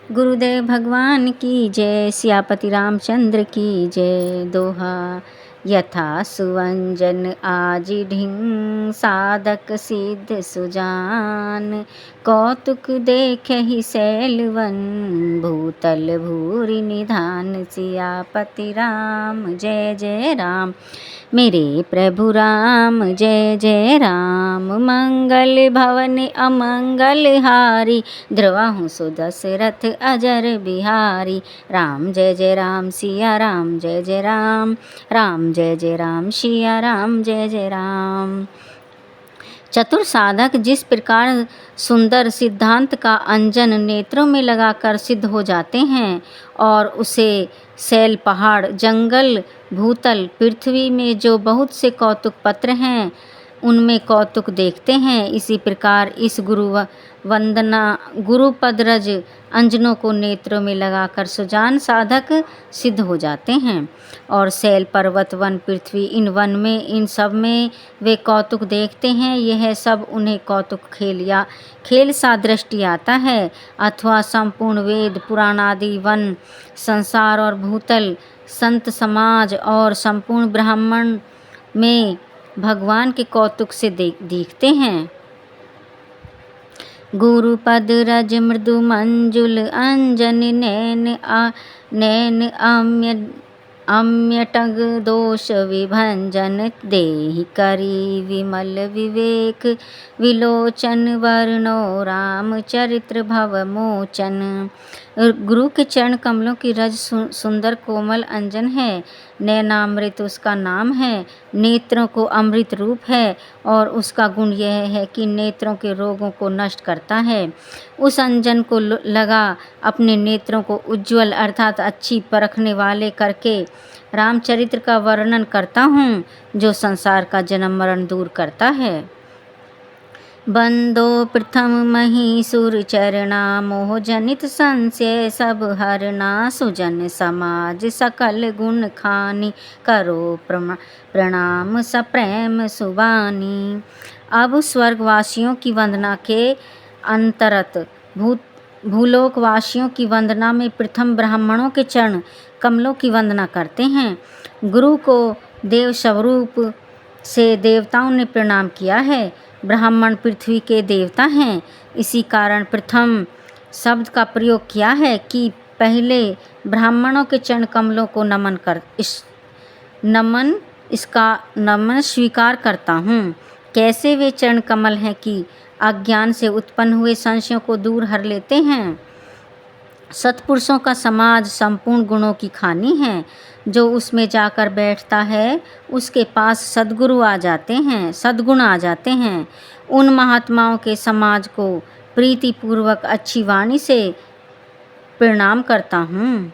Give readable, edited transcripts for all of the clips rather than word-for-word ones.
गुरुदेव भगवान की जय, सियापति रामचंद्र की जय। दोहा यथा सुवंजन आज ढिंग, साधक सिद्ध सुजान। कौतुक देखहि सैलवन, भूतल भूरि निधान। सियापति राम जय जय राम, मेरे प्रभु राम जय जय राम। मंगल भवन अमंगल हारी, ध्रुवहु सो दशरथ अजर बिहारी। राम जय जय राम, सिया राम जय जय राम। राम जय जय राम, सिया राम जय जय राम। चतुर साधक जिस प्रकार सुंदर सिद्धांत का अंजन नेत्रों में लगाकर सिद्ध हो जाते हैं और उसे शैल, पहाड़, जंगल, भूतल, पृथ्वी में जो बहुत से कौतुक पत्र हैं उनमें कौतुक देखते हैं, इसी प्रकार इस गुरु पदरज अंजनों को नेत्रों में लगाकर सुजान साधक सिद्ध हो जाते हैं। और शैल, पर्वत, वन, पृथ्वी, इन सब में वे कौतुक देखते हैं। यह सब उन्हें कौतुक खेल या खेल सा दृष्टि आता है, अथवा संपूर्ण वेद पुराण आदि, वन, संसार और भूतल, संत समाज और संपूर्ण ब्राह्मण में भगवान के कौतुक से दिखते हैं। गुरुपद रज मृदु मंजुल अंजन, नैन अम्यटग दोष विभंजन। देहि करी विमल विवेक विलोचन, वर्णो राम चरित्र भव मोचन। गुरु के चरण कमलों की रज सुंदर कोमल अंजन है, नैनामृत उसका नाम है, नेत्रों को अमृत रूप है और उसका गुण यह है कि नेत्रों के रोगों को नष्ट करता है। उस अंजन को लगा अपने नेत्रों को उज्ज्वल अर्थात अच्छी परखने वाले करके रामचरित्र का वर्णन करता हूँ, जो संसार का जन्म मरण दूर करता है। बंदो प्रथम मही सुर चरणा, मोह जनित संशय सब हरना। सुजन समाज सकल गुण खानी, करो प्रणाम सप्रेम सुबानी। अब स्वर्गवासियों की वंदना के अंतरत भूलोकवासियों की वंदना में प्रथम ब्राह्मणों के चरण कमलों की वंदना करते हैं। गुरु को देव स्वरूप से देवताओं ने प्रणाम किया है। ब्राह्मण पृथ्वी के देवता हैं, इसी कारण प्रथम शब्द का प्रयोग किया है कि पहले ब्राह्मणों के चरण कमलों को नमन स्वीकार करता हूँ। कैसे वे चरण कमल हैं कि अज्ञान से उत्पन्न हुए संशयों को दूर हर लेते हैं। सत्पुरुषों का समाज संपूर्ण गुणों की खानी है, जो उसमें जाकर बैठता है उसके पास सद्गुरु आ जाते हैं, सद्गुण आ जाते हैं। उन महात्माओं के समाज को प्रीतिपूर्वक अच्छी वाणी से प्रणाम करता हूँ।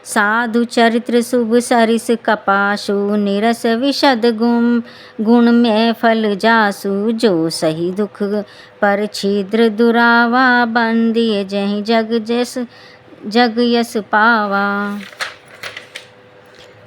साधु चरित्र शुभ सरिस कपासु, निरस विशद गुण में फल जासु। जो सही दुख पर छिद्र दुरावा, बंदिए जहि जग यस पावा।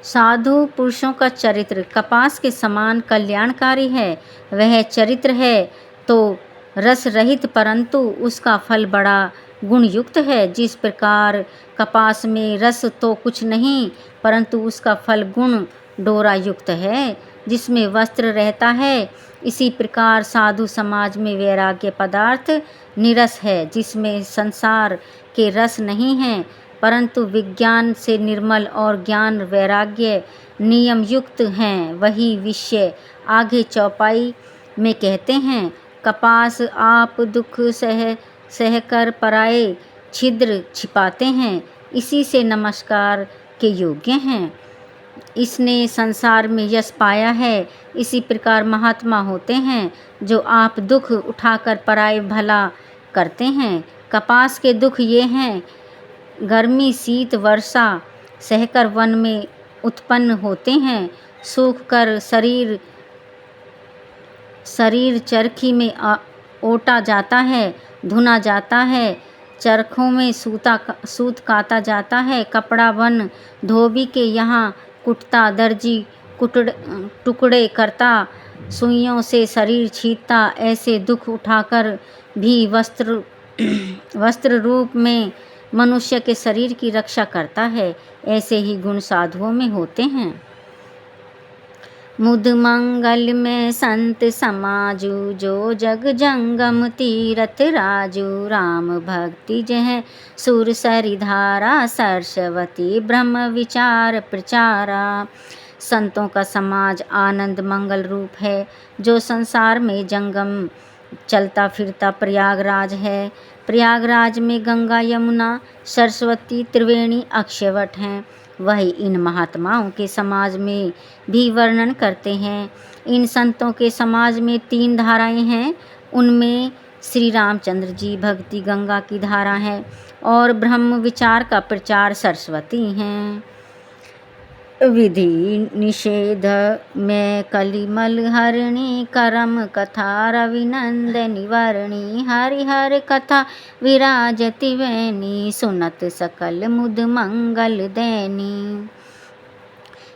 साधु पुरुषों का चरित्र कपास के समान कल्याणकारी है। वह चरित्र है तो रस रहित, परंतु उसका फल बड़ा गुण युक्त है। जिस प्रकार कपास में रस तो कुछ नहीं, परंतु उसका फल गुण डोरा युक्त है, जिसमें वस्त्र रहता है, इसी प्रकार साधु समाज में वैराग्य पदार्थ निरस है, जिसमें संसार के रस नहीं हैं, परंतु विज्ञान से निर्मल और ज्ञान वैराग्य नियम युक्त हैं। वही विषय आगे चौपाई में कहते हैं। कपास आप दुख सह कर पराए छिद्र छिपाते हैं, इसी से नमस्कार के योग्य हैं। इसने संसार में यश पाया है। इसी प्रकार महात्मा होते हैं, जो आप दुख उठाकर पराए भला करते हैं। कपास के दुख ये हैं, गर्मी, शीत, वर्षा सहकर वन में उत्पन्न होते हैं। सूख कर शरीर चरखी में ओटा जाता है, धुना जाता है, चरखों में सूत काता जाता है। कपड़ा वन धोबी के यहाँ कुटता, दर्जी टुकड़े करता, सुइयों से शरीर छींटता। ऐसे दुख उठाकर भी वस्त्र वस्त्र रूप में मनुष्य के शरीर की रक्षा करता है, ऐसे ही गुण साधुओं में होते हैं। मुद मंगल में संत समाजू, जो जग जंगम तीरथ राजू। राम भक्ति जह सुर सरिधारा, सरस्वती ब्रह्म विचार प्रचारा। संतों का समाज आनंद मंगल रूप है, जो संसार में जंगम चलता फिरता प्रयागराज है। प्रयागराज में गंगा, यमुना, सरस्वती, त्रिवेणी, अक्षयवट हैं। वही इन महात्माओं के समाज में भी वर्णन करते हैं। इन संतों के समाज में 3 धाराएं हैं। उनमें श्री रामचंद्र जी भक्ति गंगा की धारा है और ब्रह्म विचार का प्रचार सरस्वती हैं। विधि निषेध में कलिमल हरिणी, करम कथा रविनंदनी वर्णी। हरिहर कथा विराजति वैनी, सुनत सकल मुद मंगल दैनी।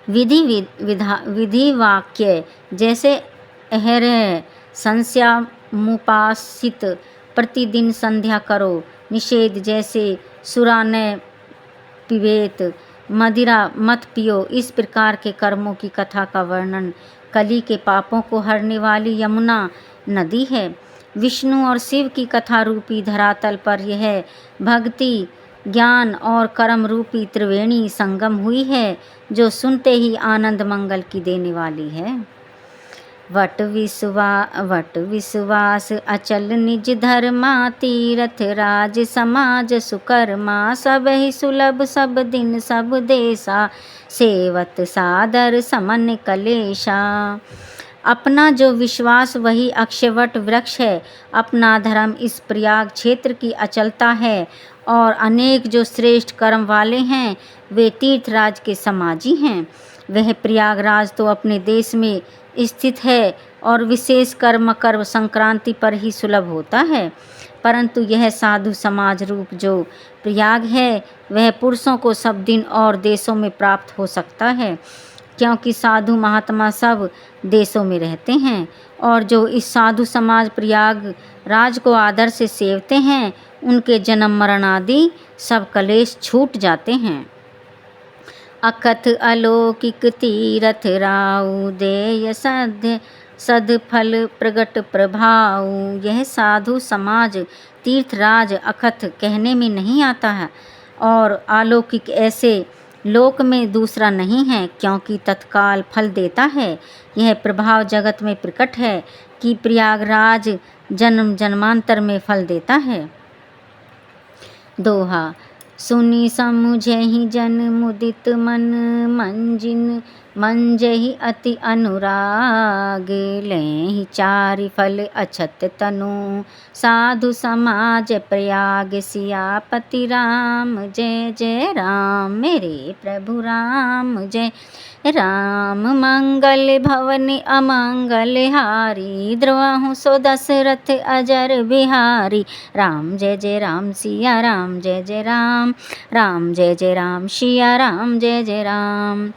विधि वाक्य जैसे अहरह संस्यामुपासित, प्रतिदिन संध्या करो। निषेध जैसे सुरा न पिबेत, मदिरा मत पियो। इस प्रकार के कर्मों की कथा का वर्णन कली के पापों को हरने वाली यमुना नदी है। विष्णु और शिव की कथा रूपी धरातल पर यह भक्ति, ज्ञान और कर्म रूपी त्रिवेणी संगम हुई है, जो सुनते ही आनंद मंगल की देने वाली है। वट विश्वास अचल निज धर्मा, तीरथ राज समाज सुकर्मा। सब ही सुलभ सब दिन सब देशा, सेवत सादर समन कलेशा। अपना जो विश्वास वही अक्षयवट वृक्ष है। अपना धर्म इस प्रयाग क्षेत्र की अचलता है, और अनेक जो श्रेष्ठ कर्म वाले हैं वे तीर्थराज के समाजी हैं। वह प्रयागराज तो अपने देश में स्थित है और विशेष कर्म कर्म संक्रांति पर ही सुलभ होता है, परंतु यह साधु समाज रूप जो प्रयाग है वह पुरुषों को सब दिन और देशों में प्राप्त हो सकता है, क्योंकि साधु महात्मा सब देशों में रहते हैं। और जो इस साधु समाज प्रयाग राज को आदर से सेवते हैं, उनके जन्म मरण आदि सब कलेश छूट जाते हैं। अकथ अलौकिक तीरथ राउ, देय सद फल प्रगट प्रभाव। यह साधु समाज तीर्थराज अकथ कहने में नहीं आता है, और अलौकिक ऐसे लोक में दूसरा नहीं है, क्योंकि तत्काल फल देता है। यह प्रभाव जगत में प्रकट है कि प्रयागराज जन्म जन्मांतर में फल देता है। दोहा। सुनी समुझहि जन मुदित मन, मंजहि अति अनुराग। लेहि चारि फल अछत तनु, साधु समाज प्रयाग। सियापति राम जय जय राम, मेरे प्रभु राम जय राम। मंगल भवन अमंगल हारी, द्रोहु सो दशरथ अजर बिहारी। राम जय जय राम, सिया राम जय जय राम, राम जय जय राम, सिया राम जय जय राम।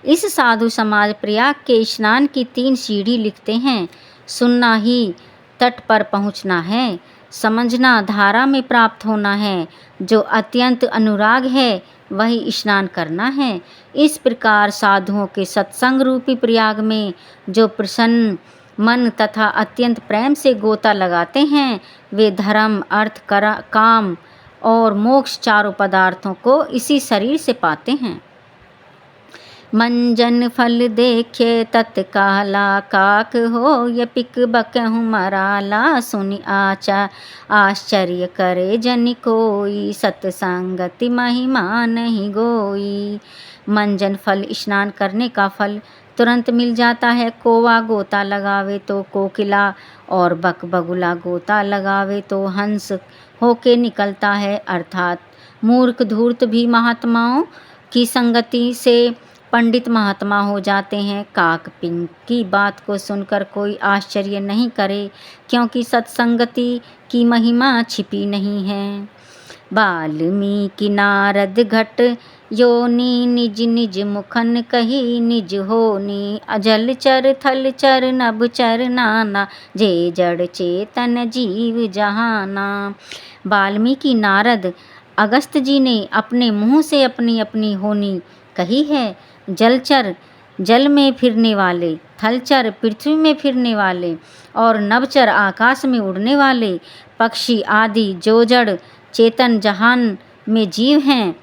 इस साधु समाज प्रयाग के स्नान की 3 सीढ़ी लिखते हैं। सुनना ही तट पर पहुँचना है, समझना धारा में प्राप्त होना है, जो अत्यंत अनुराग है वही स्नान करना है। इस प्रकार साधुओं के सत्संग रूपी प्रयाग में जो प्रसन्न मन तथा अत्यंत प्रेम से गोता लगाते हैं, वे धर्म, अर्थ, काम और मोक्ष चारों पदार्थों को इसी शरीर से पाते हैं। मंजन फल देखे तत्काला, काक हो ये पिक बकहु मराला। सुनि आश्चर्य करे जनि कोई, सत्संगति महिमा नहीं गोई। मंजन फल स्नान करने का फल तुरंत मिल जाता है। कोवा गोता लगावे तो कोकिला, और बकबगुला गोता लगावे तो हंस होके निकलता है। अर्थात मूर्ख धूर्त भी महात्माओं की संगति से पंडित महात्मा हो जाते हैं। काक पिंक की बात को सुनकर कोई आश्चर्य नहीं करे, क्योंकि सत्संगति की महिमा छिपी नहीं है। वाल्मीकि नारद घट योनि निज निज मुखन कही निज होनी, अजल चर थल चर नभ चर नाना, जे जड़ चेतन जीव जहाना। वाल्मीकि, नारद, अगस्त जी ने अपने मुँह से अपनी अपनी होनी कही है। जलचर जल में फिरने वाले, थलचर पृथ्वी में फिरने वाले और नभचर आकाश में उड़ने वाले पक्षी आदि जो जड़ चेतन जहान में जीव हैं।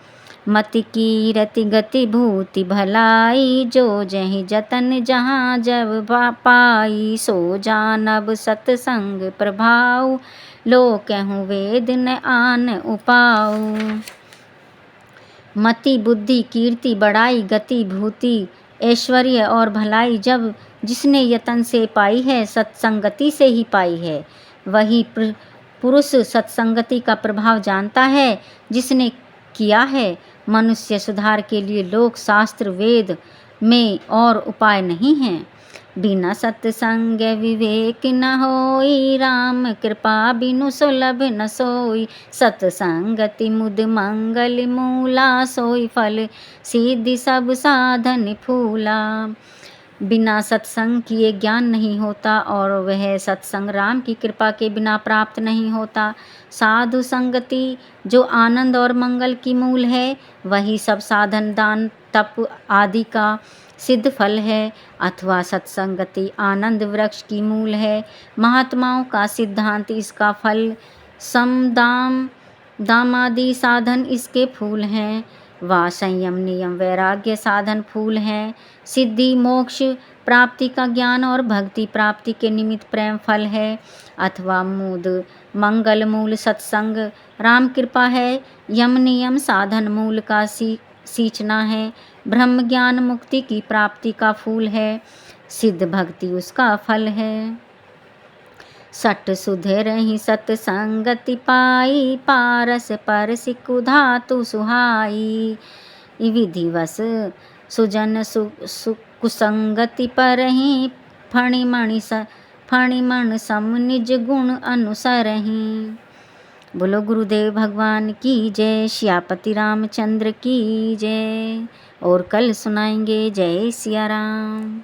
मति की रति गति भूति भलाई, जो जहि जतन जहाँ जब पाई, सो जानब सतसंग प्रभाव, लो कहूँ वेद न आन उपाऊ। मति, बुद्धि, कीर्ति, बड़ाई, गति, भूति, ऐश्वर्य और भलाई जब जिसने यतन से पाई है, सत्संगति से ही पाई है, वही पुरुष सत्संगति का प्रभाव जानता है जिसने किया है। मनुष्य सुधार के लिए लोक शास्त्र वेद में और उपाय नहीं है। बिना सत्संग विवेक न होई, राम कृपा बिनु सुलभ न सोई, सत्संगति मुद मंगल मूला, सोई फल सिद्धि सब साधन फूला। बिना सत्संग किए ज्ञान नहीं होता और वह सत्संग राम की कृपा के बिना प्राप्त नहीं होता। साधु संगति जो आनंद और मंगल की मूल है, वही सब साधन दान तप आदि का सिद्ध फल है, अथवा सत्संगति आनंद वृक्ष की मूल है। महात्माओं का सिद्धांत इसका फल, सम दाम आदि साधन इसके फूल हैं, वा संयम नियम वैराग्य साधन फूल हैं। सिद्धि मोक्ष प्राप्ति का ज्ञान और भक्ति प्राप्ति के निमित्त प्रेम फल है, अथवा मूद मंगल मूल सत्संग राम कृपा है। यम नियम साधन मूल का सींचना है, ब्रह्म ज्ञान मुक्ति की प्राप्ति का फूल है, सिद्ध भक्ति उसका फल है। सट सुधे रही सत्संगति पाई, पारस पर सिकु धातु सुहाई, विधिवश सुजन कुसंगति परहि, फणिमण सम निज गुण अनुसरहि। बोलो गुरुदेव भगवान की जय, श्यापति रामचंद्र की जय। और कल सुनाएंगे। जय सिया राम।